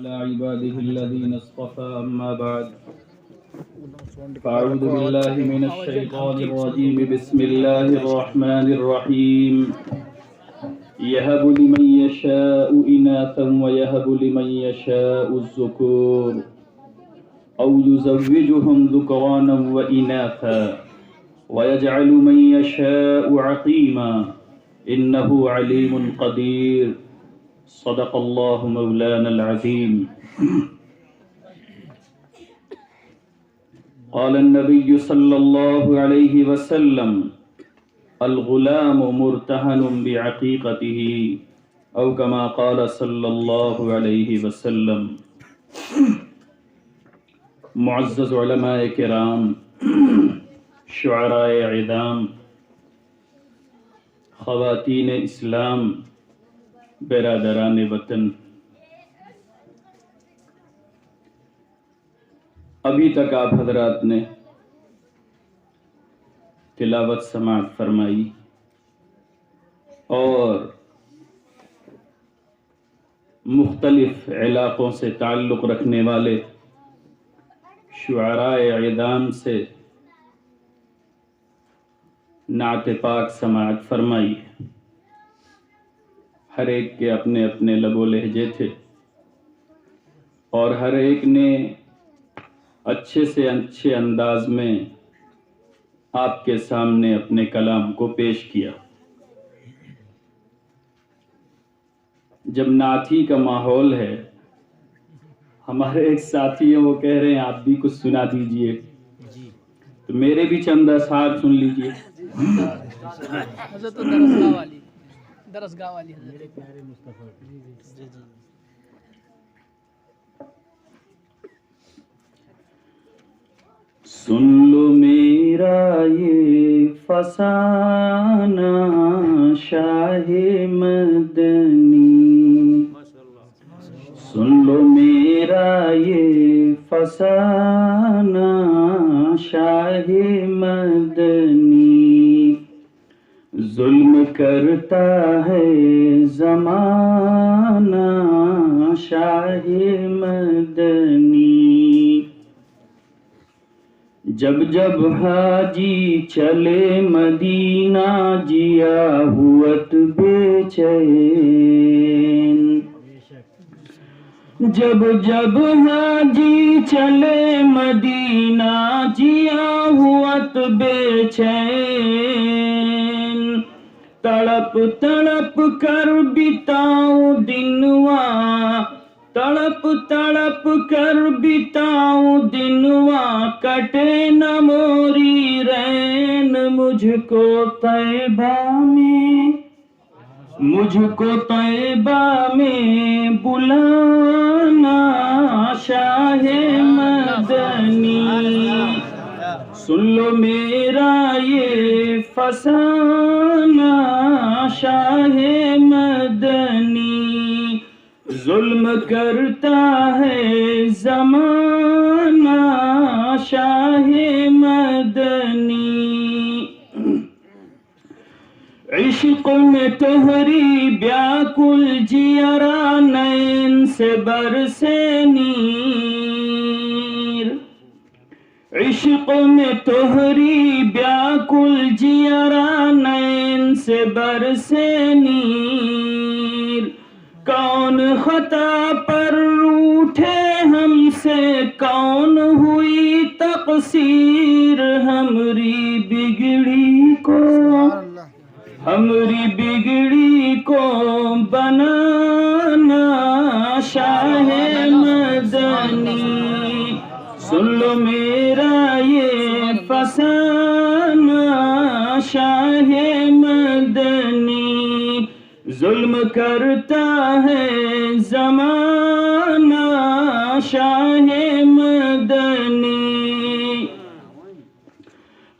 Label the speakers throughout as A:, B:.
A: على عباده الذين اصطفى أما بعد فأعوذ بالله من الشيطان الرجيم بسم الله الرحمن الرحيم يهب لمن يشاء إناثا ويهب لمن يشاء الذكور أو يزوجهم ذكرانا وإناثا ويجعل من يشاء عقيما إنه عليم قدير صدق الله مولانا العظيم قال النبي صلى الله عليه وسلم الغلام مرتهن بعقيقته أو كما قال صلى الله عليه وسلم. معزز علماء کرام، شعراء عظام، خواتین اسلام، برادران وطن، ابھی تک آپ حضرات نے تلاوت سماعت فرمائی اور مختلف علاقوں سے تعلق رکھنے والے شعراء اعدام سے نعت پاک سماعت فرمائی. ہر ایک کے اپنے اپنے لب و لہجے تھے اور ہر ایک نے اچھے سے اچھے انداز میں آپ کے سامنے اپنے کلام کو پیش کیا. جب نعتی کا ماحول ہے، ہمارے ایک ساتھی ہیں، وہ کہہ رہے ہیں آپ بھی کچھ سنا دیجئے، تو میرے بھی چند اشعار سن لیجئے.
B: حضرت درسگاہ والی حضرت پیارے مصطفیٰ.
A: سن لو میرا یہ فسانہ شاہ مدنی، سن لو میرا یہ فسانہ شاہ مدنی. ظلم کرتا ہے زمانہ شاہ مدنی. جب جب حاجی چلے مدینہ جیا ہوت بے چین، جب جب حاجی چلے مدینہ جیا ہوت بے چین. تڑپ تڑپ کر بتاؤں دنواں، تڑپ تڑپ کر بتاؤں دنواں، کٹے نہ موری رین. مجھ کو طیبہ میں، مجھ کو طیبہ میں بلانا شاہ مدنی. سن لو میرا یہ فسانہ شاہ مدنی. ظلم کرتا ہے زمانہ شاہ مدنی. عشق میں تہری بیاکل جیرا نین سے برسے نیر. عشق میں تہری بیاکل جیرا نین سے برسے نیر. کون خطا پر روٹھے ہم سے، کون ہوئی تقصیر. ہمری بگڑی کو، ہمری بگڑی کو بنانا شاہ مدنی. سن لو میرا یہ فسانہ شاہ مدنی. ظلم کرتا ہے زمانہ شاہ مدنی.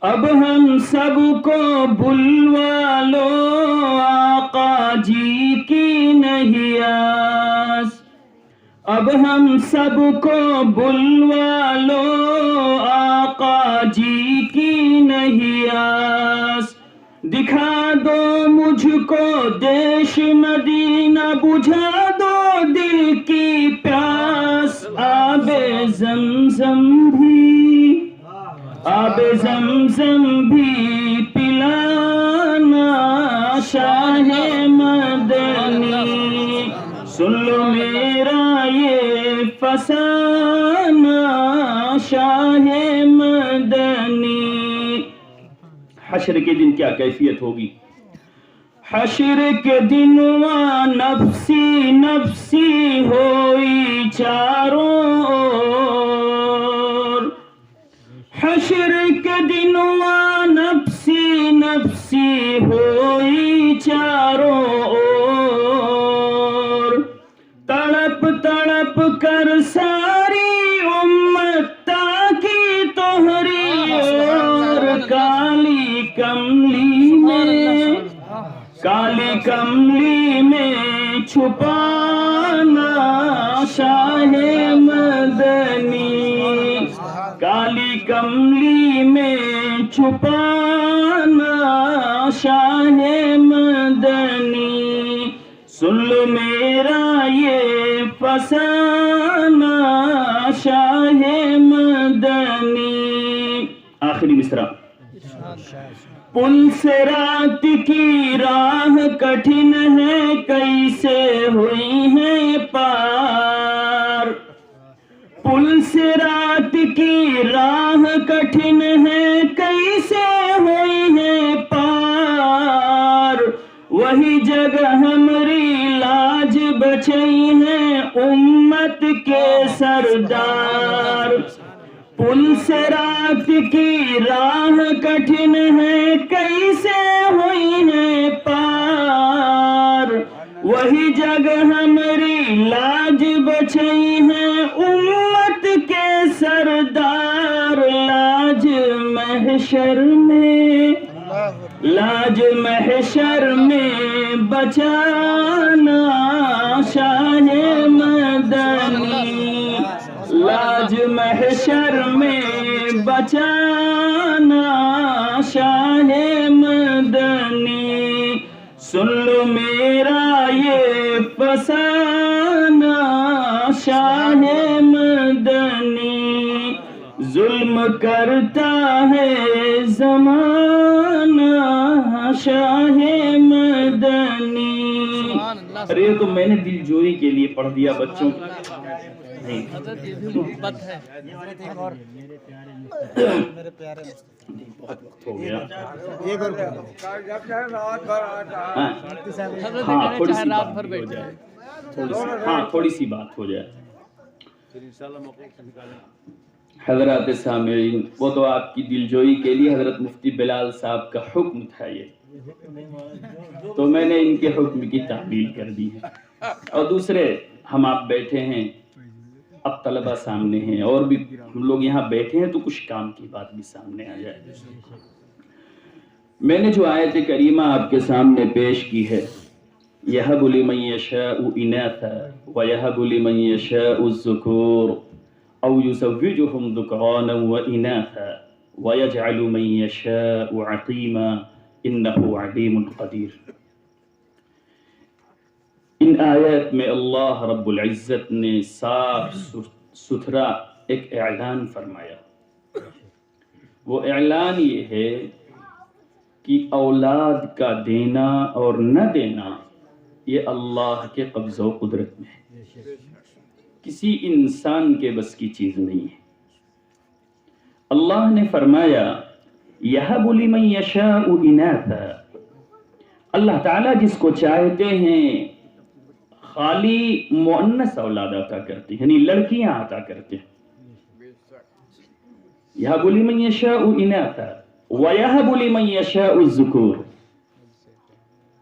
A: اب ہم سب کو بلوا لو آقا جی کی نہیں آس. اب ہم سب کو بلوا لو آقا جی کی نہیں آس. دکھا دو مجھ کو دیش مدینہ، بجھا دو دل کی پیاس. زمزم بھی پلانا شاہ مدنی، سن لو میرا یہ فسانہ شاہ مدنی۔ حشر کے دن کیا کیفیت ہوگی؟ حشر کے دن نفسی نفسی ہوئی چاروں اور، حشر کے دن نفسی نفسی ہوئی چاروں اور، تڑپ تڑپ کر ساری امت تاکی توہری اور، کالی کملی میں چھپانا شاہ مدنی، کالی کملی میں چھپانا شاہ مدنی، سن لو میرا یہ فسانہ شاہ مدنی۔ آخری مصرع۔ پل سے رات کی راہ کٹھن ہے کیسے ہوئی ہے پار، پل سے رات کی راہ کٹھن ہے کیسے ہوئی ہے پار، وہی جگہ ہماری لاج بچئی ہے امت کے سردار، پل سے رات کی راہ کٹھن ہے کیسے ہوئی ہے پار، وہی جگہ ہماری لاج بچئی ہے امت کے سردار، لاج محشر میں بچانا شاہ مدنی، لاج محشر میں بچانا شاہ مدنی، سن لو میرا یہ فسانہ شاہ مدنی، ظلم کرتا ہے زمانہ شاہ مدنی۔ ارے تو میں نے دل جوئی کے لیے پڑھ دیا بچوں،
B: حضرت یہ بھی محبت ہے۔
C: میرے پیارے
A: بہت وقت ہو گیا،
B: حضرت
A: ہاں
B: کہنے
A: تھوڑی
B: چاہے
A: سی
B: رات
A: بات
B: بھر
A: ہو
B: بیٹھے۔
A: جائے، ہاں تھوڑی سی بات ہو جائے۔ حضرات سامعین، وہ تو آپ کی دلجوئی کے لیے حضرت مفتی بلال صاحب کا حکم تھا یہ، تو میں نے ان کے حکم کی تعمیل کر دی ہے، اور دوسرے ہم آپ بیٹھے ہیں، اب طلبہ سامنے ہیں، اور بھی ہم لوگ یہاں بیٹھے ہیں تو کچھ کام کی بات بھی سامنے آ جائے۔ میں نے جو آیت کریمہ آپ کے سامنے پیش کی ہے، یَهَبُ لِمَن يَشَاءُ إِنَاثًا وَيَهَبُ لِمَن يَشَاءُ الذُّكُورَ أَوْ يُزَوِّجُهُمْ ذُكْرَانًا وَإِنَاثًا وَيَجْعَلُ مَن يَشَاءُ عَقِيمًا إِنَّهُ عَلِيمٌ قَدِيرٌ۔ ان آیات میں اللہ رب العزت نے صاف ستھرا ایک اعلان فرمایا، وہ اعلان یہ ہے کہ اولاد کا دینا اور نہ دینا یہ اللہ کے قبضہ و قدرت میں ہے، کسی انسان کے بس کی چیز نہیں ہے۔ اللہ نے فرمایا یَهَبُ لِمَن يَشَاءُ إِنَاثًا، اللہ تعالیٰ جس کو چاہتے ہیں خالی مؤنث اولاد عطا کرتے ہیں، یعنی لڑکیاں عطا کرتے ہیں۔ یَهَبُ لِمَن يَشَاءُ إِنَاثًا وَيَهَبُ لِمَن يَشَاءُ الذُّكُورَ،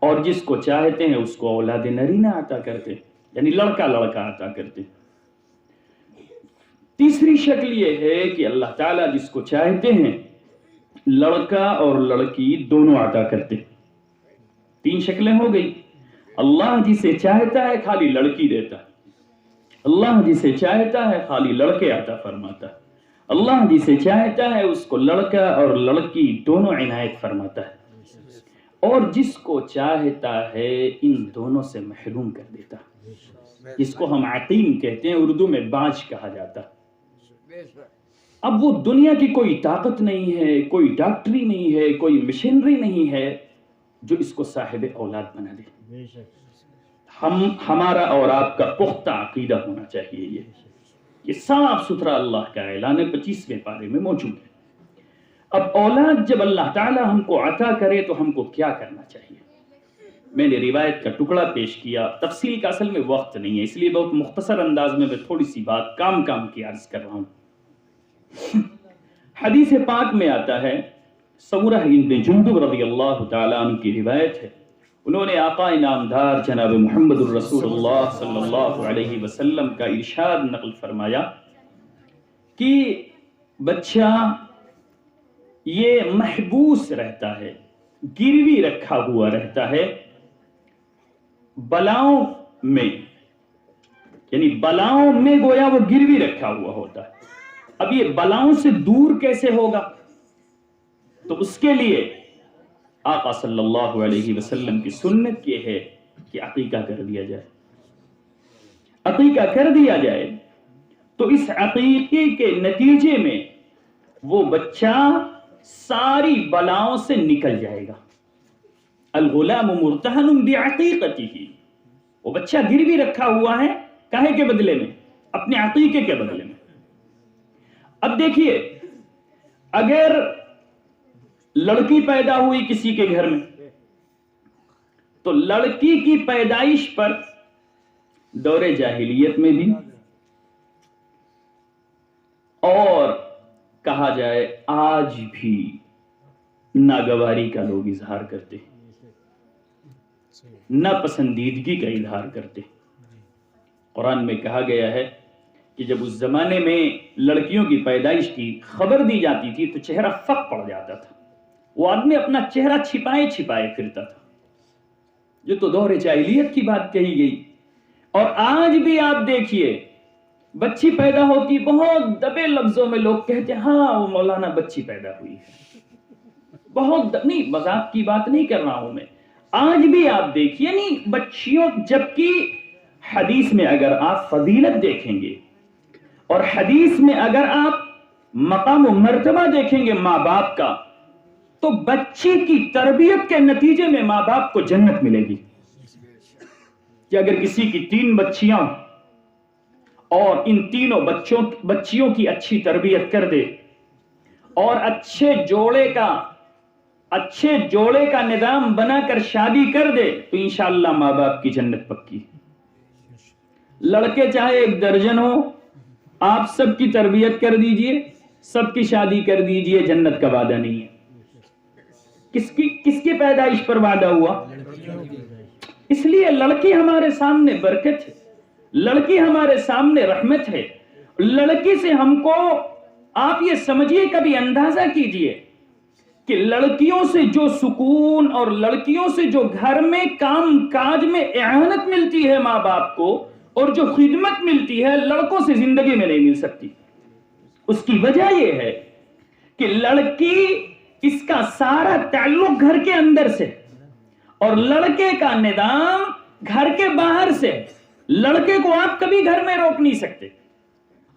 A: اور جس کو چاہتے ہیں اس کو اولاد نرینہ عطا کرتے ہیں، یعنی لڑکا لڑکا عطا کرتے ہیں۔ تیسری شکل یہ ہے کہ اللہ تعالیٰ جس کو چاہتے ہیں لڑکا اور لڑکی دونوں عطا کرتے ہیں۔ تین شکلیں ہو گئی، اللہ جسے چاہتا ہے خالی لڑکی دیتا ہے، اللہ جسے چاہتا ہے خالی لڑکے عطا فرماتا ہے، اللہ جسے چاہتا ہے اس کو لڑکا اور لڑکی دونوں عنایت فرماتا ہے، اور جس کو چاہتا ہے ان دونوں سے محروم کر دیتا ہے، جس کو ہم عقیم کہتے ہیں، اردو میں باج کہا جاتا ہے۔ اب وہ دنیا کی کوئی طاقت نہیں ہے، کوئی ڈاکٹری نہیں ہے، کوئی مشینری نہیں ہے جو اس کو صاحب اولاد بنا دے۔ ہمارا اور آپ کا پختہ عقیدہ ہونا چاہیے، یہ صاف ستھرا اللہ کا اعلان 25ویں پارے میں موجود ہے۔ اب اولاد جب اللہ تعالی ہم کو عطا کرے تو ہم کو کیا کرنا چاہیے؟ میں نے روایت کا ٹکڑا پیش کیا، تفصیل کا اصل میں وقت نہیں ہے، اس لیے بہت مختصر انداز میں تھوڑی سی بات کام کی عرض کر رہا ہوں۔ حدیث پاک میں آتا ہے، سمرہ بن جندب رضی اللہ تعالیٰ عنہ کی روایت ہے، انہوں نے آقا انعامدار جناب محمد الرسول اللہ صلی اللہ علیہ وسلم کا ارشاد نقل فرمایا کہ بچہ یہ محبوس رہتا ہے، گروی رکھا ہوا رہتا ہے بلاؤں میں، یعنی بلاؤں میں گویا وہ گروی رکھا ہوا ہوتا ہے۔ اب یہ بلاؤں سے دور کیسے ہوگا؟ تو اس کے لیے آقا صلی اللہ علیہ وسلم کی سنت یہ ہے کہ عقیقہ کر دیا جائے۔ عقیقہ کر دیا جائے تو اس عقیقے کے نتیجے میں وہ بچہ ساری بلاؤں سے نکل جائے گا۔ الغلام مرتہن بعقیقتہ، وہ بچہ گروی رکھا ہوا ہے کاہے کے بدلے میں؟ اپنے عقیقے کے بدلے میں۔ اب دیکھیے، اگر لڑکی پیدا ہوئی کسی کے گھر میں تو لڑکی کی پیدائش پر دور جاہلیت میں بھی اور کہا جائے آج بھی ناگواری کا لوگ اظہار کرتے، ناپسندیدگی کا اظہار کرتے۔ قرآن میں کہا گیا ہے کہ جب اس زمانے میں لڑکیوں کی پیدائش کی خبر دی جاتی تھی تو چہرہ فق پڑ جاتا تھا، وہ آدمی اپنا چہرہ چھپائے پھرتا تھا۔ یہ تو دور جاہلیت کی بات کہی گئی۔ اور آج بھی آپ دیکھیے، بچی پیدا ہوتی، بہت دبے لفظوں میں لوگ کہتے ہیں ہاں وہ مولانا بچی پیدا ہوئی ہے، بہت نہیں، مذاق کی بات نہیں کر رہا ہوں میں۔ آج بھی آپ دیکھیے نہیں بچیوں، جبکہ حدیث میں اگر آپ فضیلت دیکھیں گے اور حدیث میں اگر آپ مقام و مرتبہ دیکھیں گے ماں باپ کا، تو بچی کی تربیت کے نتیجے میں ماں باپ کو جنت ملے گی۔ کہ اگر کسی کی 3 بچیاں اور ان تینوں بچیوں کی اچھی تربیت کر دے اور اچھے جوڑے کا نظام بنا کر شادی کر دے تو انشاءاللہ ماں باپ کی جنت پکی۔ لڑکے چاہے 1 درجن ہو، آپ سب کی تربیت کر دیجئے، سب کی شادی کر دیجئے، جنت کا وعدہ نہیں ہے۔ کس کی پیدائش پر وعدہ ہوا؟ اس لیے لڑکی ہمارے سامنے برکت ہے، لڑکی ہمارے سامنے رحمت ہے۔ لڑکی سے ہم کو آپ یہ سمجھیے، کبھی اندازہ کیجئے کہ لڑکیوں سے جو سکون اور لڑکیوں سے جو گھر میں کام کاج میں اعانت ملتی ہے ماں باپ کو، اور جو خدمت ملتی ہے، لڑکوں سے زندگی میں نہیں مل سکتی۔ اس کی وجہ یہ ہے کہ لڑکی، اس کا سارا تعلق گھر کے اندر سے، اور لڑکے کا نظام گھر کے باہر سے۔ لڑکے کو آپ کبھی گھر میں روک نہیں سکتے،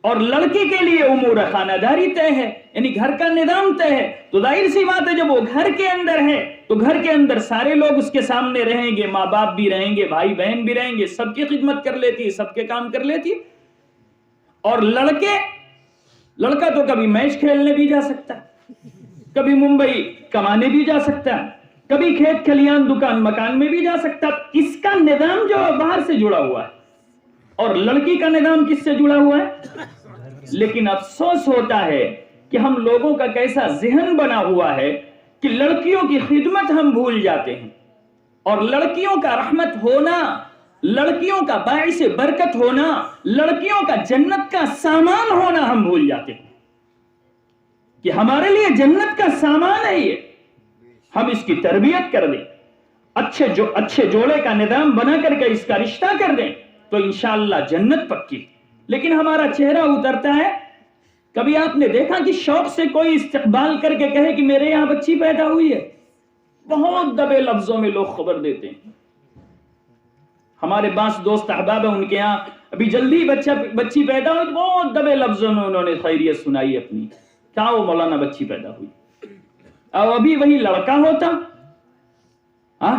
A: اور لڑکی کے لیے امور خانہ داری طے ہے، یعنی گھر کا نظام طے ہے۔ تو ظاہر سی بات ہے جب وہ گھر کے اندر ہے تو گھر کے اندر سارے لوگ اس کے سامنے رہیں گے، ماں باپ بھی رہیں گے، بھائی بہن بھی رہیں گے، سب کی خدمت کر لیتی، سب کے کام کر لیتی۔ اور لڑکا تو کبھی میچ کھیلنے بھی جا سکتا، کبھی ممبئی کمانے بھی جا سکتا، کبھی کھیت کھلیان دکان مکان میں بھی جا سکتا۔ اس کا نظام جو باہر سے جڑا ہوا ہے، اور لڑکی کا نظام کس سے جڑا ہوا ہے؟ لیکن افسوس ہوتا ہے کہ ہم لوگوں کا کیسا ذہن بنا ہوا ہے کہ لڑکیوں کی خدمت ہم بھول جاتے ہیں، اور لڑکیوں کا رحمت ہونا، لڑکیوں کا باعث برکت ہونا، لڑکیوں کا جنت کا سامان ہونا ہم بھول جاتے ہیں کہ ہمارے لیے جنت کا سامان ہے یہ۔ ہم اس کی تربیت کر دیں، اچھے جوڑے کا نظام بنا کر کے اس کا رشتہ کر دیں تو انشاءاللہ جنت پکی۔ لیکن ہمارا چہرہ اترتا ہے۔ کبھی آپ نے دیکھا کہ شوق سے کوئی استقبال کر کے کہے کہ میرے یہاں بچی پیدا ہوئی ہے؟ بہت دبے لفظوں میں لوگ خبر دیتے ہیں۔ ہمارے بعض دوست احباب ہیں ان کے یہاں ابھی جلدی بچی پیدا ہوئی، بہت دبے لفظوں میں انہوں نے خیریت سنائی اپنی، کیا وہ مولانا بچی پیدا ہوئی، اور ابھی وہی لڑکا ہوتا ہاں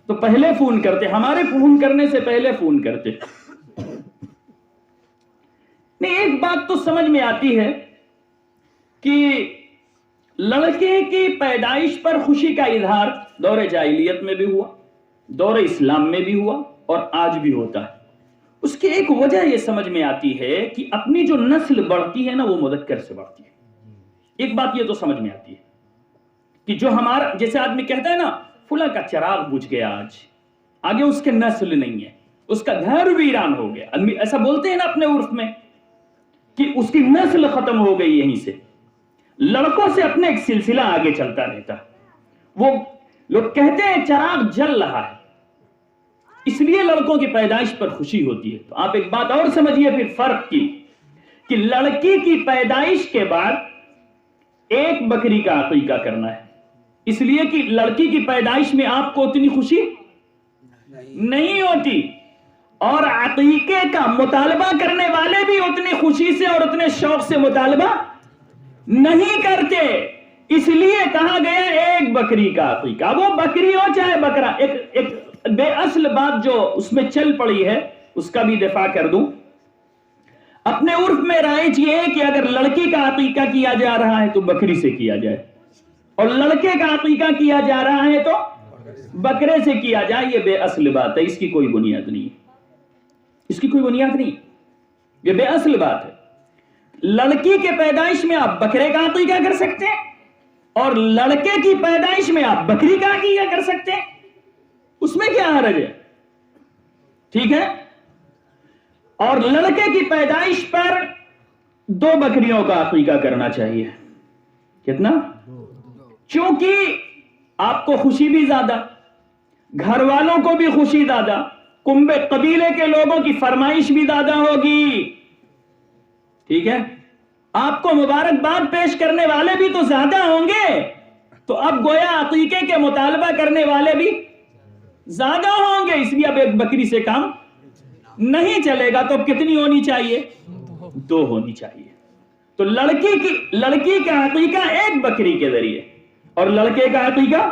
A: تو پہلے فون کرتے، ہمارے فون کرنے سے پہلے فون کرتے۔ نہیں، ایک بات تو سمجھ میں آتی ہے کہ لڑکے کی پیدائش پر خوشی کا اظہار دور جاہلیت میں بھی ہوا، دور اسلام میں بھی ہوا، اور آج بھی ہوتا ہے۔ اس کی ایک وجہ یہ سمجھ میں آتی ہے کہ اپنی جو نسل بڑھتی ہے نا وہ مذکر سے بڑھتی ہے۔ ایک بات یہ تو سمجھ میں آتی ہے کہ جو ہمارا جیسے آدمی کہتا ہے نا فلاں کا چراغ بجھ گیا، آگے اس کے نسل نہیں ہے، اس کا گھر ویران ہو گیا، آدمی ایسا بولتے ہیں نا اپنے عرف میں کہ اس کی نسل ختم ہو گئی۔ یہیں سے لڑکوں سے اپنے ایک سلسلہ آگے چلتا رہتا، وہ لوگ کہتے ہیں چراغ جل رہا ہے، اس لیے لڑکوں کی پیدائش پر خوشی ہوتی ہے۔ تو آپ ایک بات اور سمجھیے پھر فرق کی کہ لڑکی کی پیدائش کے بعد ایک بکری کا عقیقہ کرنا ہے، اس لیے کہ لڑکی کی پیدائش میں آپ کو اتنی خوشی نہیں ہوتی، اور عقیقے کا مطالبہ کرنے والے بھی اتنی خوشی سے اور اتنے شوق سے مطالبہ نہیں کرتے، اس لیے کہا گیا ایک بکری کا عقیقہ، وہ بکری ہو چاہے بکرا۔ ایک بے اصل بات جو اس میں چل پڑی ہے اس کا بھی دفاع کر دوں۔ اپنے عرف میں رائج یہ ہے کہ اگر لڑکی کا عقیقہ کیا جا رہا ہے تو بکری سے کیا جائے، اور لڑکے کا عقیقہ کیا جا رہا ہے تو بکرے سے کیا جائے۔ یہ بے اصل بات ہے، اس کی کوئی بنیاد نہیں، اس کی کوئی بنیاد نہیں، یہ بے اصل بات ہے۔ لڑکی کے پیدائش میں آپ بکرے کا عقیقہ کر سکتے ہیں، اور لڑکے کی پیدائش میں آپ بکری کا عقیقہ کر سکتے ہیں، اس میں کیا حرج ہے؟ ٹھیک ہے؟ اور لڑکے کی پیدائش پر 2 بکریوں کا عقیقہ کرنا چاہیے۔ کتنا؟ چونکہ آپ کو خوشی بھی زیادہ، گھر والوں کو بھی خوشی زیادہ، کنبے قبیلے کے لوگوں کی فرمائش بھی زیادہ ہوگی، ٹھیک ہے؟ آپ کو مبارکباد پیش کرنے والے بھی تو زیادہ ہوں گے، تو اب گویا عقیقے کے مطالبہ کرنے والے بھی زیادہ ہوں گے، اس لیے اب ایک بکری سے کام نہیں چلے گا، تو اب کتنی ہونی چاہیے؟ 2 ہونی چاہیے۔ تو لڑکی کا عقیقہ ایک بکری کے ذریعے، اور لڑکے کا عقیقہ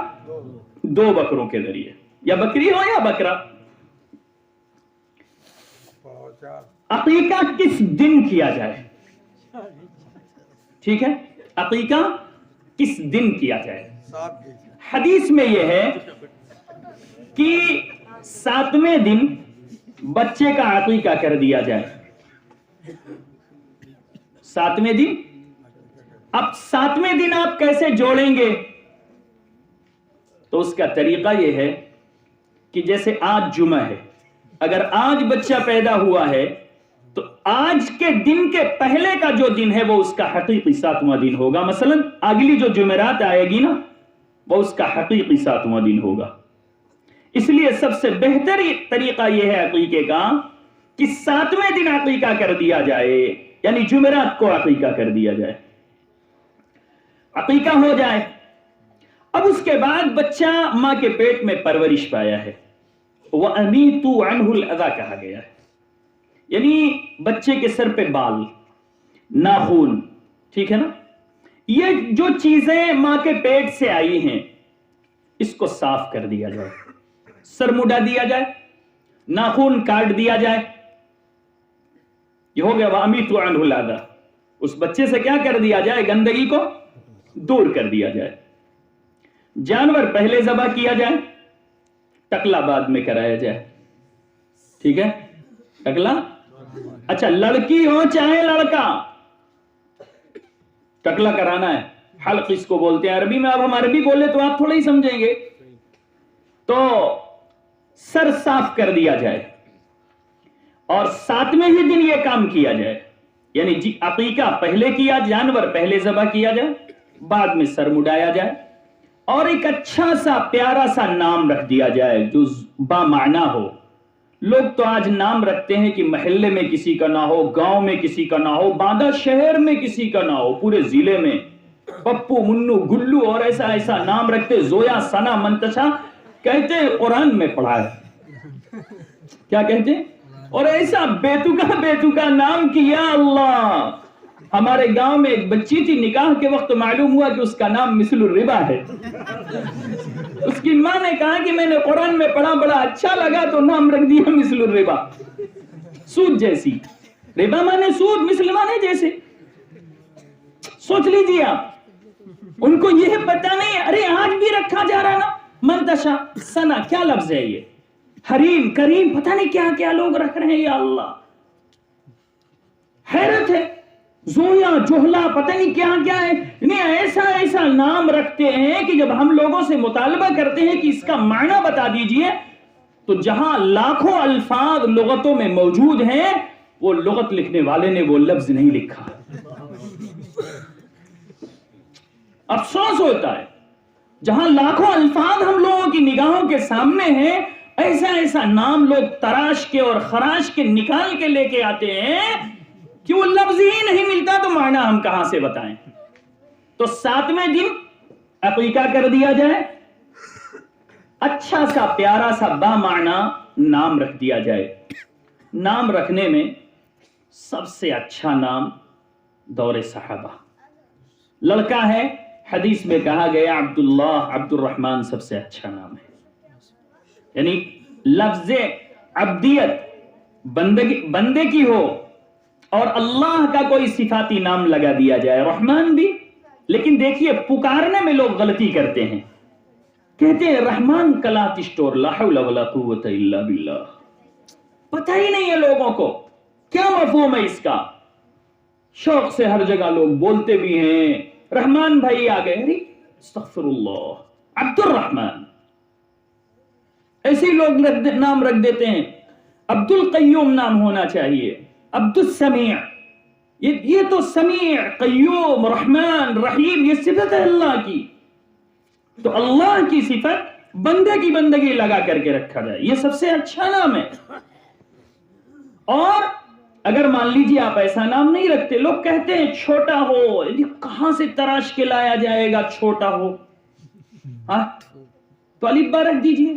A: 2 بکروں کے ذریعے، یا بکری ہو یا بکرا۔ عقیقہ کس دن کیا جائے؟ ٹھیک ہے، عقیقہ کس دن کیا جائے؟ حدیث میں یہ ہے کہ 7ویں دن بچے کا عقیقہ کر دیا جائے۔ 7ویں دن، اب 7ویں دن آپ کیسے جوڑیں گے؟ تو اس کا طریقہ یہ ہے کہ جیسے آج جمعہ ہے، اگر آج بچہ پیدا ہوا ہے تو آج کے دن کے پہلے کا جو دن ہے وہ اس کا حقیقی 7واں دن ہوگا۔ مثلا اگلی جو جمعرات آئے گی نا وہ اس کا حقیقی 7واں دن ہوگا۔ اس لیے سب سے بہتر طریقہ یہ ہے عقیقے کا کہ 7ویں دن عقیقہ کر دیا جائے، یعنی جمعرات کو عقیقہ کر دیا جائے، عقیقہ ہو جائے۔ اب اس کے بعد بچہ ماں کے پیٹ میں پرورش پایا ہے، وَأَمِيتُوا عَنْهُ الْأَذَى کہا گیا ہے، یعنی بچے کے سر پہ بال، ناخون، ٹھیک ہے نا، یہ جو چیزیں ماں کے پیٹ سے آئی ہیں اس کو صاف کر دیا جائے، سر مڈا دیا جائے، ناخون کاٹ دیا جائے، یہ ہو گیا وَأَمِيتُوا عَنْهُ الْأَذَى۔ اس بچے سے کیا کر دیا جائے؟ گندگی کو دور کر دیا جائے۔ جانور پہلے ذبح کیا جائے، ٹکلا بعد میں کرایا جائے، ٹھیک ہے؟ ٹکلا، اچھا لڑکی ہو چاہے لڑکا، ٹکلا کرانا ہے، حلق اس کو بولتے ہیں عربی میں۔ اب ہم عربی بولے تو آپ تھوڑا ہی سمجھیں گے، تو سر صاف کر دیا جائے، اور 7ویں ہی دن یہ کام کیا جائے، یعنی عقیقہ پہلے کیا، جانور پہلے ذبح کیا جائے، بعد میں سر مڈایا جائے، اور ایک اچھا سا پیارا سا نام رکھ دیا جائے جو بامعنی ہو۔ لوگ تو آج نام رکھتے ہیں کہ محلے میں کسی کا نہ ہو، گاؤں میں کسی کا نہ ہو، باندہ شہر میں کسی کا نہ ہو، پورے ضلع میں پپو، منو، گلو اور ایسا ایسا نام رکھتے، زویا، سنا، منتشا، کہتے ہیں قرآن میں پڑھا ہے، کیا کہتے ہیں؟ اور ایسا بیتوکا نام کہ یا اللہ، ہمارے گاؤں میں ایک بچی تھی، نکاح کے وقت معلوم ہوا کہ اس کا نام مثل الربا ہے۔ اس کی ماں نے کہا کہ میں نے قرآن میں پڑھا، بڑا اچھا لگا تو نام رکھ دیا مثل الربا، سود جیسی۔ ربا مانے سود، مثل مانے جیسے۔ سوچ لیجیے آپ، ان کو یہ پتہ نہیں ہے۔ ارے آج بھی رکھا جا رہا نا منتشا سنا، کیا لفظ ہے یہ؟ حریم، کریم، پتہ نہیں کیا کیا لوگ رکھ رہے ہیں، یا اللہ حیرت ہے۔ زویا، جوہلا، پتہ نہیں کیا کیا ہے، انہیں ایسا نام رکھتے ہیں کہ جب ہم لوگوں سے مطالبہ کرتے ہیں کہ اس کا معنی بتا دیجئے، تو جہاں لاکھوں الفاظ لغتوں میں موجود ہیں، وہ لغت لکھنے والے نے وہ لفظ نہیں لکھا۔ افسوس ہوتا ہے، جہاں لاکھوں الفاظ ہم لوگوں کی نگاہوں کے سامنے ہیں، ایسا نام لوگ تراش کے اور خراش کے نکال کے لے کے آتے ہیں کہ وہ لفظ ہی نہیں ملتا، تو معنی ہم کہاں سے بتائیں؟ تو 7ویں دن عقیقہ کر دیا جائے، اچھا سا پیارا سا با معنی نام رکھ دیا جائے۔ نام رکھنے میں سب سے اچھا نام دور صحابہ۔ لڑکا ہے، حدیث میں کہا گیا عبداللہ، عبد الرحمن سب سے اچھا نام ہے۔ یعنی لفظ عبدیت بندے کی ہو اور اللہ کا کوئی صفاتی نام لگا دیا جائے، رحمان بھی۔ لیکن دیکھیے پکارنے میں لوگ غلطی کرتے ہیں، کہتے ہیں رحمان کلا تشتور، لا حول ولا قوت الا باللہ۔ پتہ ہی نہیں ہے لوگوں کو کیا مفہوم ہے اس کا۔ شوق سے ہر جگہ لوگ بولتے بھی ہیں، رحمان بھائی آ گئے، استغفر اللہ، عبد الرحمن۔ ایسے لوگ نام رکھ دیتے ہیں۔ عبد القیوم نام ہونا چاہیے، عبد السمیع۔ یہ تو سمیع، قیوم، رحمان، رحیم، یہ صفت ہے اللہ کی۔ تو اللہ کی صفت بندے کی بندگی لگا کر کے رکھا جائے، یہ سب سے اچھا نام ہے۔ اور اگر مان لیجیے آپ ایسا نام نہیں رکھتے، لوگ کہتے ہیں چھوٹا ہو، کہاں سے تراش کے لایا جائے گا چھوٹا ہو؟ تو الف با رکھ دیجیے۔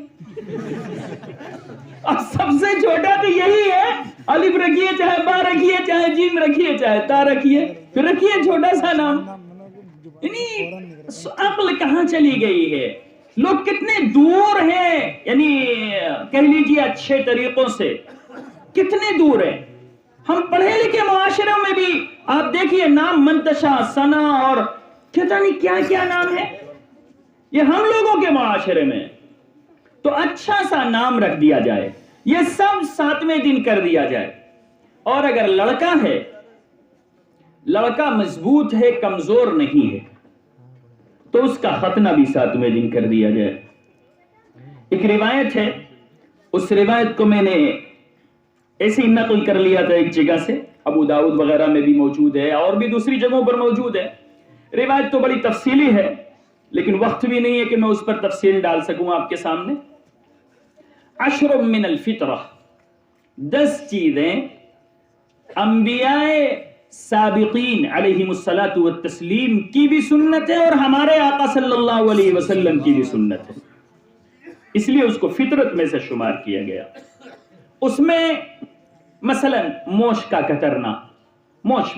A: اب سب سے چھوٹا تو یہی ہے، الف رکھیے، چاہے با رکھیے، چاہے جیم رکھیے، چاہے تا رکھیے، پھر رکھیے چھوٹا سا نام۔ یعنی عقل کہاں چلی گئی ہے؟ لوگ کتنے دور ہیں، یعنی کہہ لیجیے اچھے طریقوں سے کتنے دور ہیں۔ ہم پڑھے لکھے معاشروں میں بھی آپ دیکھیے نام منتشا، ثنا اور پتہ نہیں کیا کیا نام ہے، یہ ہم لوگوں کے معاشرے میں۔ تو اچھا سا نام رکھ دیا جائے، یہ سب 7ویں دن کر دیا جائے۔ اور اگر لڑکا ہے، لڑکا مضبوط ہے، کمزور نہیں ہے، تو اس کا ختنہ بھی 7ویں دن کر دیا جائے۔ ایک روایت ہے، اس روایت کو میں نے ایسے ہی نقل کر لیا تھا ایک جگہ سے، ابو داؤد وغیرہ میں بھی موجود ہے اور بھی دوسری جگہوں پر موجود ہے۔ روایت تو بڑی تفصیلی ہے، لیکن وقت بھی نہیں ہے کہ میں اس پر تفصیل ڈال سکوں آپ کے سامنے۔ 10 من الفطرہ، 10 چیزیں انبیاء سابقین علیہم الصلاۃ والتسلیم کی بھی سنت ہے اور ہمارے آقا صلی اللہ علیہ وسلم کی بھی سنت ہے، اس لیے اس کو فطرت میں سے شمار کیا گیا۔ اس میں مثلا موش کا کترنا، موش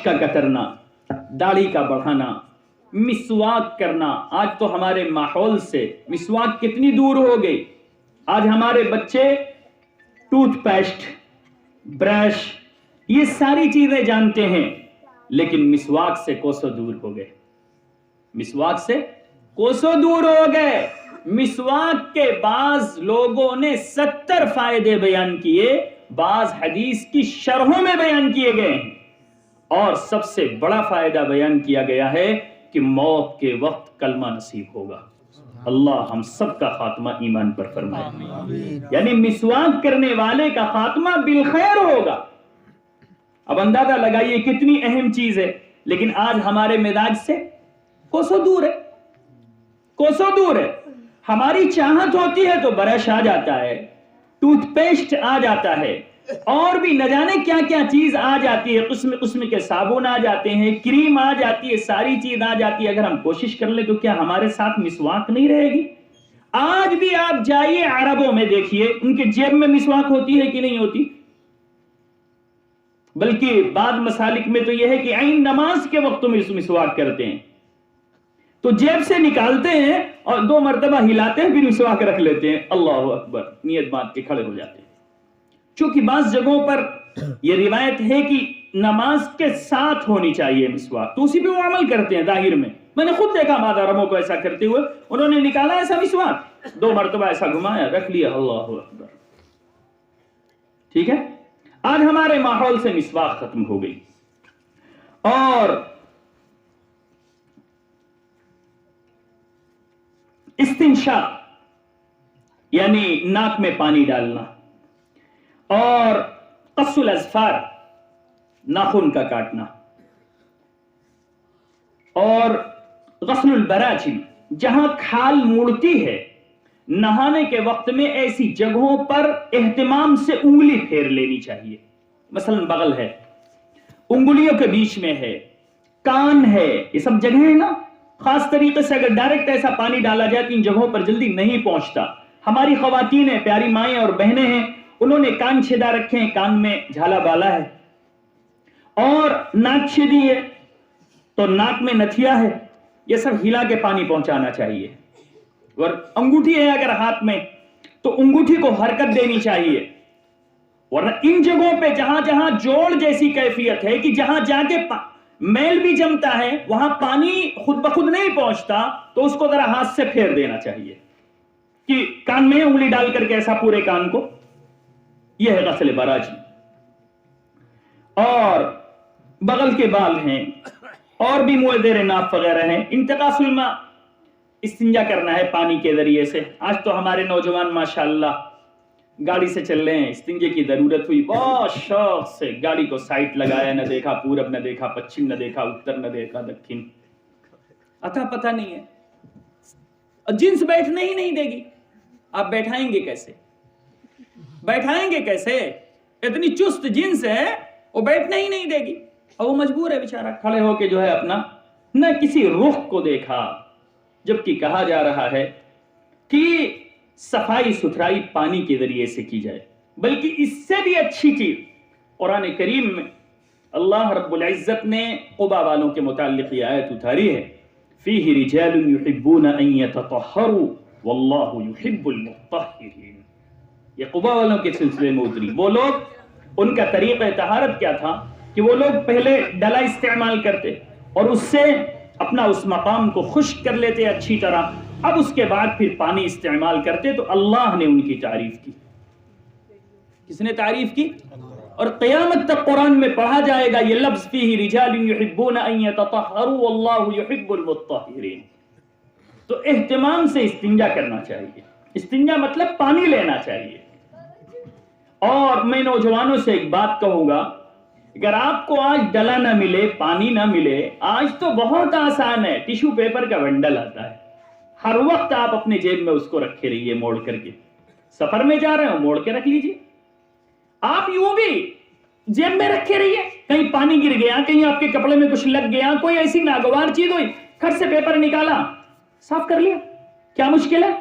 A: کا کترنا، داڑھی کا بڑھانا، مسواک کرنا۔ آج تو ہمارے ماحول سے مسواک کتنی دور ہو گئی۔ آج ہمارے بچے ٹوتھ پیسٹ، برش، یہ ساری چیزیں جانتے ہیں، لیکن مسواک سے کوسوں دور ہو گئے، مسواک سے کوسوں دور ہو گئے۔ مسواک کے بعض لوگوں نے 70 فائدے بیان کیے، بعض حدیث کی شرحوں میں بیان کیے گئے ہیں، اور سب سے بڑا فائدہ بیان کیا گیا ہے کہ موت کے وقت کلمہ نصیب ہوگا۔ اللہ ہم سب کا خاتمہ ایمان پر فرمائے، یعنی مسواک کرنے والے کا خاتمہ بالخیر ہوگا۔ اب اندازہ لگائیے کتنی اہم چیز ہے، لیکن آج ہمارے مزاج سے کوسوں دور ہے، کوسوں دور ہے۔ ہماری چاہت ہوتی ہے تو برش آ جاتا ہے، ٹوتھ پیسٹ آ جاتا ہے، اور بھی نہ جانے کیا کیا چیز آ جاتی ہے، قسم قسم کے صابن آ جاتے ہیں، کریم آ جاتی ہے، ساری چیز آ جاتی ہے۔ اگر ہم کوشش کر لیں تو کیا ہمارے ساتھ مسواک نہیں رہے گی؟ آج بھی آپ جائیے عربوں میں دیکھیے ان کے جیب میں مسواک ہوتی ہے کہ نہیں ہوتی؟ بلکہ بعض مسالک میں تو یہ ہے کہ عین نماز کے وقت میں مسواک کرتے ہیں، تو جیب سے نکالتے ہیں اور 2 مرتبہ ہلاتے ہیں، پھر مسواک رکھ لیتے ہیں، اللہ اکبر نیت باندھ کے کھڑے ہو جاتے ہیں۔ چونکہ بعض جگہوں پر یہ روایت ہے کہ نماز کے ساتھ ہونی چاہیے مسواک، تو اسی پہ وہ عمل کرتے ہیں ظاہر میں نے خود دیکھا بعض عربوں کو ایسا کرتے ہوئے، انہوں نے نکالا ایسا مسواک، 2 مرتبہ ایسا گھمایا، رکھ لیا، اللہ اکبر۔ ٹھیک ہے، آج ہمارے ماحول سے مسواک ختم ہو گئی، اور استنشاق یعنی ناک میں پانی ڈالنا، اور قص الاظفار ناخن کا کاٹنا، اور غسل البراجم جہاں کھال مڑتی ہے نہانے کے وقت میں ایسی جگہوں پر اہتمام سے انگلی پھیر لینی چاہیے، مثلا بغل ہے، انگلیوں کے بیچ میں ہے، کان ہے، یہ سب جگہیں ہیں نا، خاص طریقے سے اگر ڈائریکٹ ایسا پانی ڈالا جائے تو ان جگہوں پر جلدی نہیں پہنچتا۔ ہماری خواتین ہیں، پیاری مائیں اور بہنیں ہیں، انہوں نے کان چھیدا رکھے ہیں، کان میں جھالا بالا ہے، اور ناک چھیدی ہے تو ناک میں نتھیا ہے، یہ سب ہلا کے پانی پہنچانا چاہیے۔ اور انگوٹھی ہے اگر ہاتھ میں تو انگوٹھی کو حرکت دینی چاہیے، ورنہ ان جگہوں پہ جہاں جہاں جوڑ جیسی کیفیت ہے کہ جہاں جا کے میل بھی جمتا ہے وہاں پانی خود بخود نہیں پہنچتا، تو اس کو ذرا ہاتھ سے پھیر دینا چاہیے کہ کان میں انگلی ڈال کر کے ایسا پورے کان کو، یہ ہے غسل براجم۔ اور بغل کے بال ہیں، اور بھی منہ زیر ناف وغیرہ ہیں، انتقاص الماء استنجا کرنا ہے پانی کے ذریعے سے۔ آج تو ہمارے نوجوان ماشاءاللہ گاڑی سے چل رہے ہیں، استنجے کی ضرورت ہوئی، بہت شوق سے گاڑی کو سائٹ لگایا، نہ دیکھا پورب، نہ دیکھا پچھم، نہ دیکھا اتر، نہ دیکھا دکھن، عطا پتہ نہیں ہے، جنس بیٹھنے ہی نہیں دے گی، آپ بیٹھائیں گے کیسے؟ بیٹھائیں گے کیسے؟ اتنی چست جنس ہے وہ بیٹھنے ہی نہیں دے گی، اور وہ مجبور ہے بیچارہ کھڑے ہو کے جو ہے اپنا، نہ کسی رخ کو دیکھا، جبکہ کہا جا رہا ہے کہ صفائی ستھرائی پانی کے ذریعے سے کی جائے، بلکہ اس سے بھی اچھی چیز قرآن کریم میں اللہ رب العزت نے قبا والوں کے متعلق یہ آیت اتاری ہے، فیہ رجال یحبون ان یتطہروا واللہ یحب المطہرین۔ یہ قبا والوں کے سلسلے میں اتری، وہ لوگ، ان کا طریقہ طہارت کیا تھا کہ وہ لوگ پہلے ڈلا استعمال کرتے اور اس سے اپنا اس مقام کو خشک کر لیتے اچھی طرح، اب اس کے بعد پھر پانی استعمال کرتے، تو اللہ نے ان کی تعریف کی۔ کس نے تعریف کی؟ اور قیامت تک قرآن میں پڑھا جائے گا یہ لفظ، فیہ رجال یحبون ان یتطہروا واللہ یحب المطہرین۔ تو اہتمام سے استنجا کرنا چاہیے، استنجا مطلب پانی لینا چاہیے۔ اور میں نوجوانوں سے ایک بات کہوں گا، اگر آپ کو آج ڈلا نہ ملے، پانی نہ ملے، آج تو بہت آسان ہے، ٹیشو پیپر کا بنڈل آتا ہے، ہر وقت آپ اپنے جیب میں اس کو رکھے رہیے موڑ کر کے، سفر میں جا رہے ہو موڑ کے رکھ لیجیے، آپ یوں بھی جیب میں رکھے رہیے، کہیں پانی گر گیا، کہیں آپ کے کپڑے میں کچھ لگ گیا، کوئی ایسی ناگوار چیز ہوئی، کھٹ سے پیپر نکالا، صاف کر لیا، کیا مشکل ہے؟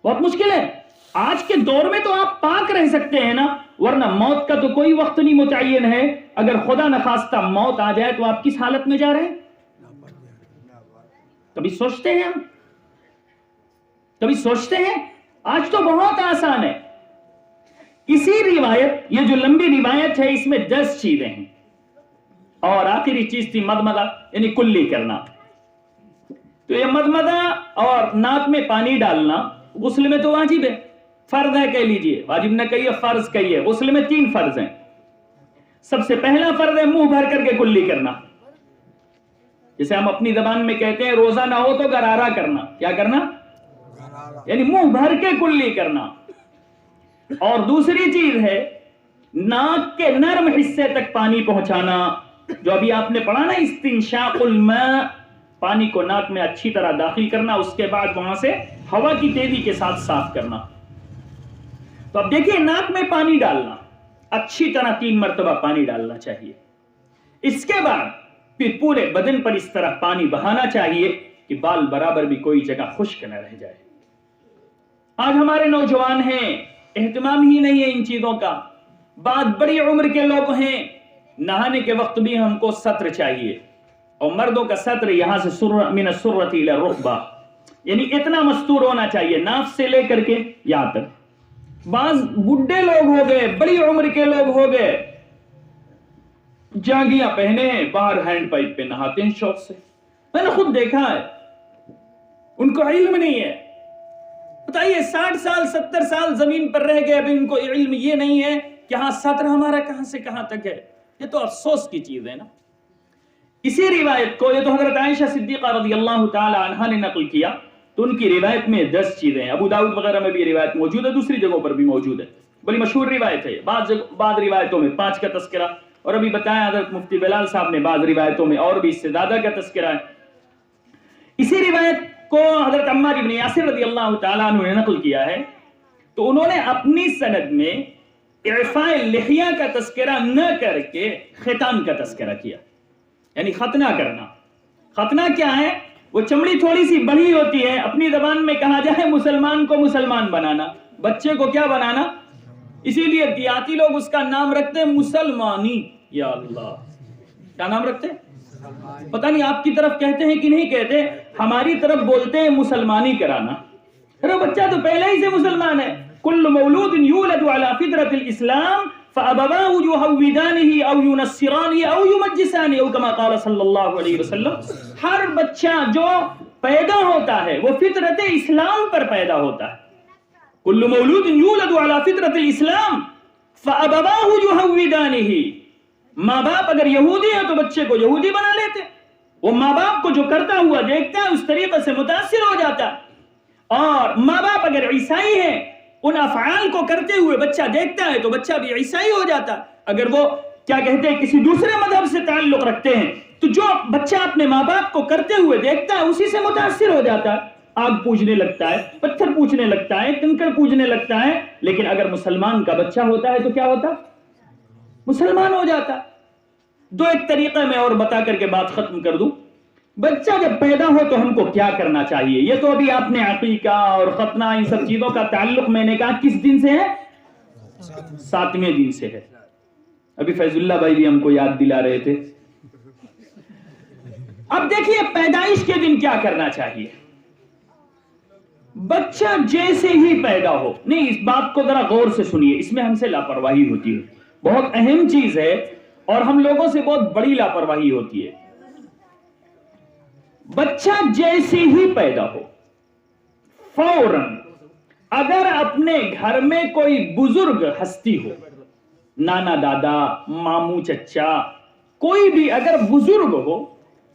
A: بہت مشکل ہے۔ آج کے دور میں تو آپ پاک رہ سکتے ہیں نا، ورنہ موت کا تو کوئی وقت نہیں متعین ہے، اگر خدا نخواستہ موت آ جائے تو آپ کس حالت میں جا رہے ہیں؟ کبھی سوچتے ہیں ہم؟ کبھی سوچتے ہیں؟ آج تو بہت آسان ہے۔ اسی روایت، یہ جو لمبی روایت ہے، اس میں 10 چیزیں ہیں، اور آخری چیز تھی مدمدہ یعنی کلی کرنا۔ تو یہ مدمدہ اور ناک میں پانی ڈالنا غسل میں تو واجب ہے، فرض ہے کہہ لیجئے، واجب نہ کہیے، فرض کہیے۔ غسل میں 3 فرض ہیں۔ سب سے پہلا فرض ہے منہ بھر کر کے کلی کرنا، جسے ہم اپنی زبان میں کہتے ہیں روزہ نہ ہو تو غرارہ کرنا۔ کیا کرنا؟ یعنی منہ بھر کے کلی کرنا۔ اور دوسری چیز ہے ناک کے نرم حصے تک پانی پہنچانا، جو ابھی آپ نے پڑھا نا، استنشاق الماء، پانی کو ناک میں اچھی طرح داخل کرنا، اس کے بعد وہاں سے ہوا کی تیزی کے ساتھ صاف کرنا۔ تو اب دیکھیے، ناک میں پانی ڈالنا، اچھی طرح 3 مرتبہ پانی ڈالنا چاہیے۔ اس کے بعد پھر پورے بدن پر اس طرح پانی بہانا چاہیے کہ بال برابر بھی کوئی جگہ خشک نہ رہ جائے۔ آج ہمارے نوجوان ہیں اہتمام ہی نہیں ہے ان چیزوں کا. بعد بڑی عمر کے لوگ ہیں نہانے کے وقت بھی ہم کو سطر چاہیے اور مردوں کا سطر یہاں سے من السرۃ الی الرکبہ یعنی اتنا مستور ہونا چاہیے ناف سے لے کر کے یہاں تک. بعض بڈھے لوگ ہو گئے بڑی عمر کے لوگ ہو گئے جاگیاں پہنے ہیں باہر ہینڈ پائپ پہ نہاتے ہیں شوق سے. میں نے خود دیکھا ہے ان کو علم نہیں ہے. بتائیے 60 سال 70 سال زمین پر رہ گئے ابھی ان کو علم یہ نہیں ہے کہ ہاں سطر ہمارا کہاں سے کہاں تک ہے. یہ تو افسوس کی چیز ہے نا. اسی روایت کو یہ تو حضرت عائشہ صدیقہ رضی اللہ تعالی عنہا نے نقل کیا تو ان کی روایت میں 10 چیزیں ہیں. ابو داؤد وغیرہ میں بھی روایت موجود ہے دوسری جگہوں پر بھی موجود ہے. بڑی مشہور روایت ہے. بعض روایتوں میں 5 کا تذکرہ اور ابھی بتایا حضرت مفتی بلال صاحب نے بعض روایتوں میں اور بھی اس سے زیادہ کا تذکرہ ہے. اسی روایت کو حضرت عمار بن یاسر رضی اللہ تعالیٰ عنہ نے نقل کیا ہے تو انہوں نے اپنی سند میں اعفاء لحیہ کا تذکرہ نہ کر کے ختان کا تذکرہ کیا یعنی ختنہ کرنا. ختنہ کیا ہے؟ وہ چمڑی تھوڑی سی بڑی ہوتی ہے اپنی زبان میں کہا جائے مسلمان کو مسلمان بنانا بچے کو کیا بنانا. اسی لیے دیہاتی لوگ اس کا نام رکھتے ہیں مسلمانی. یا اللہ کیا نام رکھتے ہیں پتہ نہیں آپ کی طرف کہتے ہیں کہ نہیں کہتے. ہماری طرف بولتے ہیں مسلمانی کرانا. ارے بچہ تو پہلے ہی سے مسلمان ہے. کل مولود یولد علی فطرۃ الاسلام فابواہ یحودانہ او ینصرانہ او یمجسانہ او کما قال صلی اللہ علیہ وسلم. ہر بچہ جو پیدا ہوتا ہے وہ فطرت اسلام پر پیدا ہوتا ہے. کل مولود یولد علی فطرۃ الاسلام فابواہ یحودانہ. ماں باپ اگر یہودی ہیں تو بچے کو یہودی بنا لیتے. وہ ماں باپ کو جو کرتا ہوا دیکھتا ہے اس طریقے سے متاثر ہو جاتا ہے. اور ماں باپ اگر عیسائی ہیں ان افعال کو کرتے ہوئے بچہ دیکھتا ہے تو بچہ بھی عیسائی ہو جاتا ہے. اگر وہ کیا کہتے ہیں کسی دوسرے مذہب سے تعلق رکھتے ہیں تو جو بچہ اپنے ماں باپ کو کرتے ہوئے دیکھتا ہے اسی سے متاثر ہو جاتا ہے. آگ پوجنے لگتا ہے پتھر پوجنے لگتا ہے کنکر پوجنے لگتا ہے. لیکن اگر مسلمان کا بچہ ہوتا ہے تو کیا ہوتا مسلمان ہو جاتا. دو ایک طریقہ میں اور بتا کر کے بات ختم کر دوں. بچہ جب پیدا ہو تو ہم کو کیا کرنا چاہیے. یہ تو ابھی آپ نے عقیقہ اور ختنہ ان سب چیزوں کا تعلق میں نے کہا کس دن سے ہے 7ویں دن سے ہے. ابھی فیض اللہ بھائی بھی ہم کو یاد دلا رہے تھے. اب دیکھیے پیدائش کے دن کیا کرنا چاہیے. بچہ جیسے ہی پیدا ہو نہیں اس بات کو ذرا غور سے سنیے اس میں ہم سے لاپرواہی ہوتی ہے. بہت اہم چیز ہے اور ہم لوگوں سے بہت بڑی لاپرواہی ہوتی ہے. بچہ جیسے ہی پیدا ہو فوراً اگر اپنے گھر میں کوئی بزرگ ہستی ہو نانا دادا ماموں چچا کوئی بھی اگر بزرگ ہو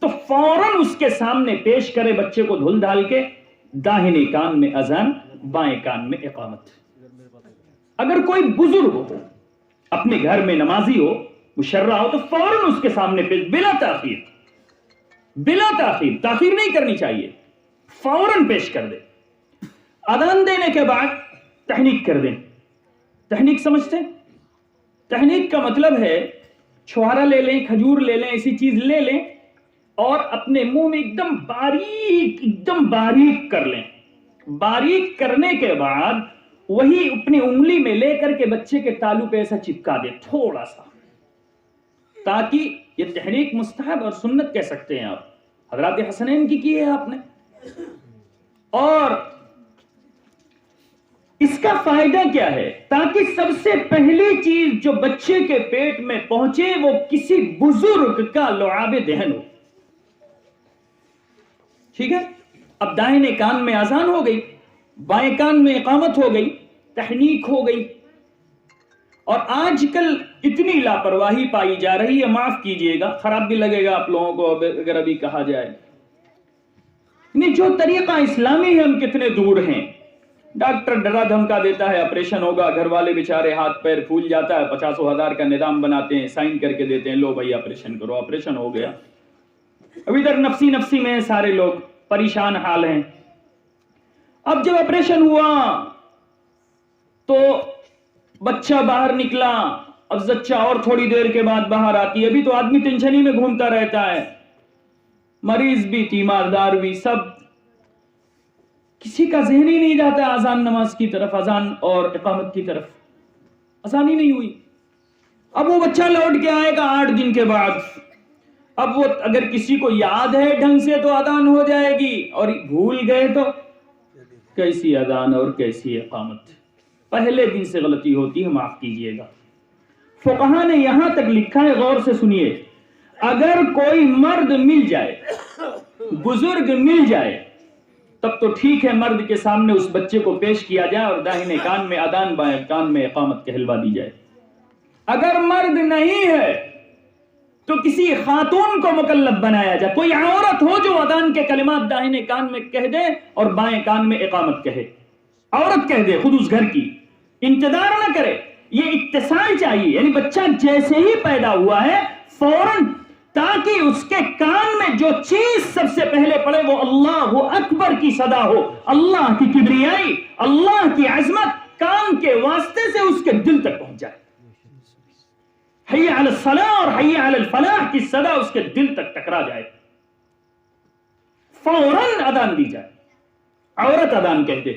A: تو فوراً اس کے سامنے پیش کرے بچے کو دھل ڈھال کے داہنے کان میں اذان بائیں کان میں اقامت. اگر کوئی بزرگ ہو اپنے گھر میں نمازی ہو مشرع ہو تو فوراً اس کے سامنے پیش بلا تاخیر نہیں کرنی چاہیے فوراً پیش کر دے. اذان دینے کے بعد تحنیک کر دیں. تحنیک سمجھتے ہیں؟ تحنیک کا مطلب ہے چھوارا لے لیں کھجور لے لیں ایسی چیز لے لیں اور اپنے منہ میں ایک دم باریک کر لیں. باریک کرنے کے بعد وہی اپنی انگلی میں لے کر کے بچے کے تالو پہ ایسا چپکا دے تھوڑا سا تاکہ یہ تحریک مستحب اور سنت کہہ سکتے ہیں آپ. حضرات حسنین کی ہے آپ نے. اور اس کا فائدہ کیا ہے تاکہ سب سے پہلی چیز جو بچے کے پیٹ میں پہنچے وہ کسی بزرگ کا لعاب دہن ہو. ٹھیک ہے. اب دائیں کان میں اذان ہو گئی بائیں کان میں اقامت ہو گئی تحنیک ہو گئی. اور آج کل اتنی لاپرواہی پائی جا رہی ہے معاف کیجئے گا خراب بھی لگے گا آپ لوگوں کو اگر ابھی کہا جائے نہیں جو طریقہ اسلامی ہے ہم کتنے دور ہیں. ڈاکٹر ڈرا دھمکا دیتا ہے آپریشن ہوگا گھر والے بیچارے ہاتھ پیر پھول جاتا ہے 50,000 کا نظام بناتے ہیں سائن کر کے دیتے ہیں لو بھائی آپریشن کرو آپریشن ہو گیا. ابھی تک نفسی میں سارے لوگ پریشان حال ہیں. اب جب آپریشن ہوا تو بچہ باہر نکلا اب زچہ اور تھوڑی دیر کے بعد باہر آتی ہے. ابھی تو آدمی ٹینشن ہی میں گھومتا رہتا ہے مریض بھی تیماردار بھی سب کسی کا ذہن ہی نہیں جاتا اذان نماز کی طرف، اذان اور اقامت کی طرف. اذان ہی نہیں ہوئی. اب وہ بچہ لوٹ کے آئے گا 8 دن کے بعد. اب وہ اگر کسی کو یاد ہے ڈھنگ سے تو اذان ہو جائے گی، اور بھول گئے تو کیسی اذان اور کیسی اقامت. پہلے دن سے غلطی ہوتی ہے، معاف کیجئے گا. فقہا نے یہاں تک لکھا ہے، غور سے سنیے، اگر کوئی مرد مل جائے، بزرگ مل جائے، تب تو ٹھیک ہے، مرد کے سامنے اس بچے کو پیش کیا جائے اور داہنے کان میں اذان بائیں کان میں اقامت کہلوا دی جائے. اگر مرد نہیں ہے تو کسی خاتون کو مکلف بنایا جائے. کوئی عورت ہو جو اذان کے کلمات داہنے کان میں کہہ دے اور بائیں کان میں اقامت کہے. عورت کہہ دے خود اس گھر کی، انتظار نہ کرے. یہ اتصال چاہیے، یعنی بچہ جیسے ہی پیدا ہوا ہے فوراً، تاکہ اس کے کان میں جو چیز سب سے پہلے پڑے وہ اللہ اکبر کی صدا ہو، اللہ کی کبریائی، اللہ کی عظمت کان کے واسطے سے اس کے دل تک پہنچ جائے. حی علی الصلاح اور حی علی الفلاح کی صدا اس کے دل تک ٹکرا جائے، فوراً اذان دی جائے. عورت اذان کہتے.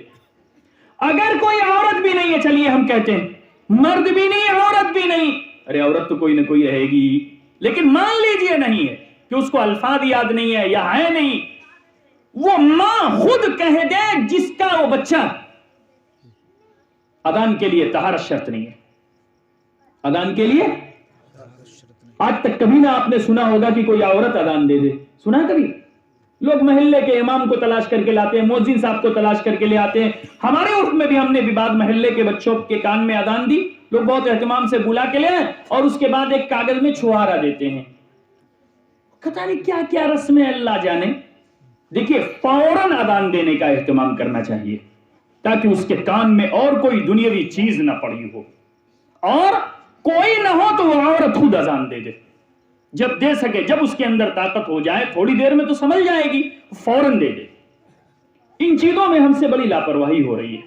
A: اگر کوئی عورت بھی نہیں ہے، چلیے ہم کہتے ہیں مرد بھی نہیں عورت بھی نہیں، ارے عورت تو کوئی نہ کوئی رہے گی، لیکن مان لیجئے نہیں ہے کہ اس کو الفاظ یاد نہیں ہے یا ہے نہیں، وہ ماں خود کہہ دے جس کا وہ بچہ. اذان کے لیے طہارت شرط نہیں ہے. اذان کے لیے آج تک کبھی نہ آپ نے سنا ہوگا کہ کوئی عورت اذان دے دے. سنا کبھی؟ لوگ محلے کے امام کو تلاش کر کے لاتے ہیں، مؤذن صاحب کو تلاش کر کے لے آتے ہیں. ہمارے عرف میں بھی ہم نے بھی بعد محلے کے بچوں کے کان میں اذان دی، لوگ بہت اہتمام سے بلا کے لے آئے اور اس کے بعد ایک کاغذ میں چھوارا دیتے ہیں. پتہ نہیں کیا کیا رسم ہے، اللہ جانے. دیکھیے فوراً اذان دینے کا اہتمام کرنا چاہیے تاکہ اس کے کان میں اور کوئی دنیاوی چیز نہ پڑی ہو، اور کوئی نہ ہو تو وہ عورت خود اذان دے دے جب دے سکے. جب اس کے اندر طاقت ہو جائے، تھوڑی دیر میں تو سمجھ جائے گی، فوراً دے دے. ان چیزوں میں ہم سے بڑی لاپرواہی ہو رہی ہے.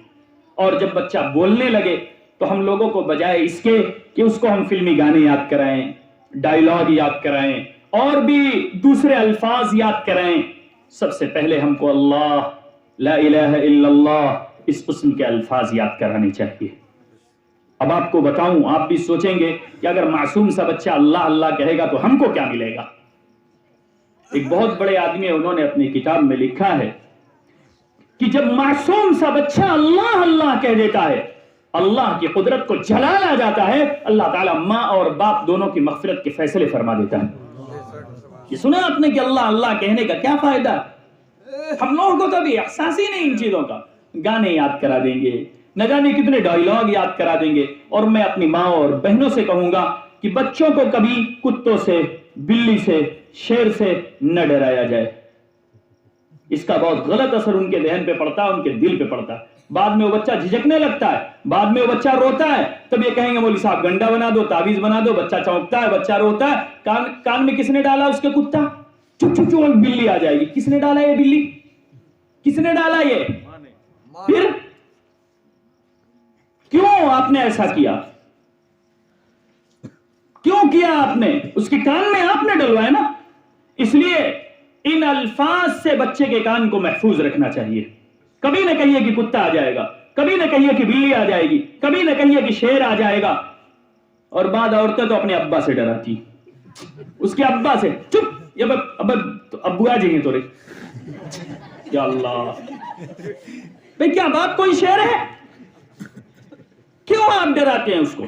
A: اور جب بچہ بولنے لگے تو ہم لوگوں کو بجائے اس کے کہ اس کو ہم فلمی گانے یاد کرائیں، ڈائیلاگ یاد کرائیں اور بھی دوسرے الفاظ یاد کرائیں، سب سے پہلے ہم کو اللہ، لا الہ الا اللہ، اس قسم کے الفاظ یاد کرانے چاہیے. اب آپ کو بتاؤں، آپ بھی سوچیں گے کہ اگر معصوم سا بچہ اللہ اللہ کہے گا تو ہم کو کیا ملے گا. ایک بہت بڑے آدمی ہے، انہوں نے اپنی کتاب میں لکھا ہے کہ جب معصوم سا بچہ اللہ اللہ کہہ دیتا ہے، اللہ کی قدرت کو جلال آ جاتا ہے، اللہ تعالیٰ ماں اور باپ دونوں کی مغفرت کے فیصلے فرما دیتا ہے. یہ سنا آپ نے کہ اللہ اللہ کہنے کا کیا فائدہ؟ ہم لوگوں کو تو ابھی احساس ہی نہیں ان چیزوں کا. گانے یاد کرا دیں گے، نہ جانے کتنے ڈائیلاگ یاد کرا دیں گے. اور میں اپنی ماں اور بہنوں سے کہوں گا کہ بچوں کو کبھی کتوں سے، بلی سے، شیر سے نہ ڈرایا جائے. اس کا بہت غلط اثر ان کے ذہن پہ پڑتا ہے، ان کے دل پہ پڑتا ہے. بعد میں وہ بچہ جھجکنے لگتا ہے، بعد میں وہ بچہ روتا ہے، تب یہ کہیں گے مولوی صاحب گنڈا بنا دو، تعویذ بنا دو. بچہ چونکتا ہے، بچہ روتا ہے، کان میں کس نے ڈالا اس کے کتا، چپ چپ چپ بلی آ جائے گی. کس نے ڈالا یہ بلی؟ کس نے ڈالا یہ؟ پھر کیوں آپ نے ایسا کیا؟ کیوں کیا آپ نے؟ اس کے کان میں آپ نے ڈلوایا نا. اس لیے ان الفاظ سے بچے کے کان کو محفوظ رکھنا چاہیے. کبھی نہ کہیے کہ کتا آ جائے گا، کبھی نہ کہیے کہ بلی آ جائے گی، کبھی نہ کہیے کہ شیر آ جائے گا. اور بعض عورتیں تو اپنے ابا سے ڈراتی، اس کے ابا سے. چپ، یہ ابو آ جائیں گے تو رے. یا اللہ بھئی، کیا باپ کوئی شیر ہے؟ کیوں آپ ڈراتے ہیں اس کو؟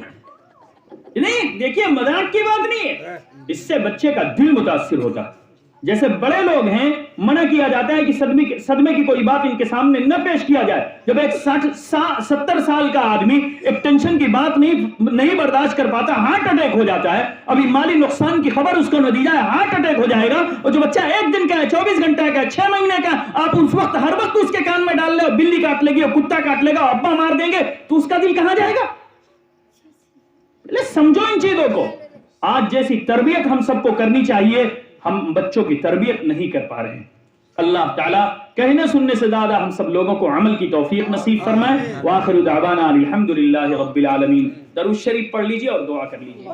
A: نہیں، دیکھیے مذاق کی بات نہیں ہے، اس سے بچے کا دل متاثر ہوتا. جیسے بڑے لوگ ہیں، منع کیا جاتا ہے کہ صدمے کی کوئی بات ان کے سامنے نہ پیش کیا جائے. جب ایک 70 سال کا آدمی ایک ٹینشن کی بات نہیں برداشت کر پاتا، ہارٹ اٹیک ہو جاتا ہے، ابھی مالی نقصان کی خبر اس کو نتیجہ ہے ہارٹ اٹیک ہو جائے گا. اور جو بچہ 1 دن کا ہے، 24 گھنٹہ کا ہے، 6 مہینے کا، آپ اس وقت ہر وقت اس کے کان میں ڈال لے، بلی کاٹ لے گی اور کتا کاٹ لے گا، ابا مار دیں گے، تو اس کا دل کہاں جائے گا؟ سمجھو ان چیزوں کو. آج جیسی تربیت ہم سب کو کرنی چاہیے، ہم بچوں کی تربیت نہیں کر پا رہے ہیں. اللہ تعالیٰ کہنے سننے سے زیادہ ہم سب لوگوں کو عمل کی توفیق نصیب فرمائے. وآخر دعوانا الحمدللہ رب العالمین. درود شریف پڑھ لیجئے اور دعا کر لیجئے.